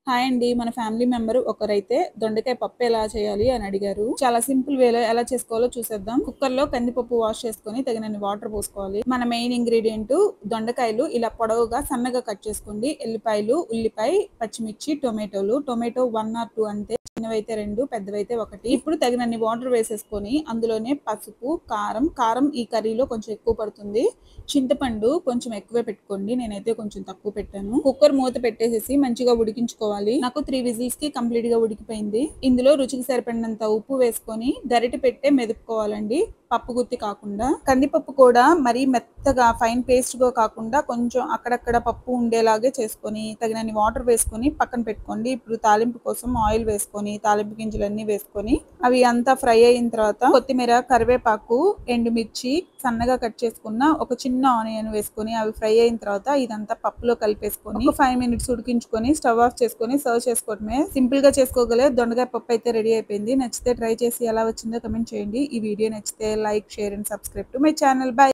Hi అండి. మన family member ఒకరైతే దొండకాయ పప్పు ఎలా చేయాలి అని అడిగారు. చాలా సింపుల్ వేలో ఎలా చేసుకోవాలో చూసేద్దాం. కుక్కర్ లో కందిపప్పు వాష్ చేసుకొని తగినన్ని వాటర్ పోసుకోవాలి. మన మెయిన్ ఇంగ్రీడియంట్ దొండకాయలు ఇలా పొడవుగా సన్నగా కట్ చేసుకోండి. ఎల్లిపాయలు, ఉల్లిపాయ, పచ్చిమిర్చి, టొమాటో 1 or 2 అంతే. చిన్నవైతే 2, పెద్దవైతే 1. ఇప్పుడు తగినన్ని వాటర్ వేసేసుకొని అందులోనే పసుపు, కారం ఈ కర్రీలో కొంచెం ఎక్కువ పడుతుంది. చింతపండు కొంచెం ఎక్కువే పెట్టుకోండి. నేనైతే కొంచెం తక్కువ పెట్టాను. కుక్కర్ మూత పెట్టేసేసి మంచిగా ఉడికించుకోవాలి. నాకు 3 విజిల్స్ కి కంప్లీట్ గా ఉడికిపోయింది. ఇందులో రుచికి సరిపడినంత ఉప్పు వేసుకొని గరిటె పెట్టే మెదుపుకోవాలండి. పప్పు గుత్తి కాకుండా. కందిపప్పు కూడా మరీ మెత్తగా ఫైన్ పేస్ట్ గా కాకుండా కొంచెం అక్కడక్కడ పప్పు ఉండేలాగే చేసుకొని తగినన్ని వాటర్ వేసుకొని పక్కన పెట్టుకోండి. ఇప్పుడు తాలింపు కోసం ఆయిల్ వేసుకొని తాలింపు గింజలన్నీ వేసుకొని అవి అంతా ఫ్రై అయిన తర్వాత కొత్తిమీర, కరివేపాకు, ఎండుమిర్చి సన్నగా కట్ చేసుకున్న ఒక చిన్న ఆనియన్ వేసుకొని అవి ఫ్రై అయిన తర్వాత ఇదంతా పప్పులో కలిపేసుకొని ఒక 5 minutes ఉడికించుకొని స్టవ్ ఆఫ్ చేసుకొని సర్వ్ చేసుకోవడమే. సింపుల్ గా చేసుకోగలే దొండకాయ పప్పు అయితే రెడీ అయిపోయింది. నచ్చితే ట్రై చేసి ఎలా వచ్చిందో కమెంట్ చేయండి. ఈ వీడియో నచ్చితే like, share and subscribe to my channel. By.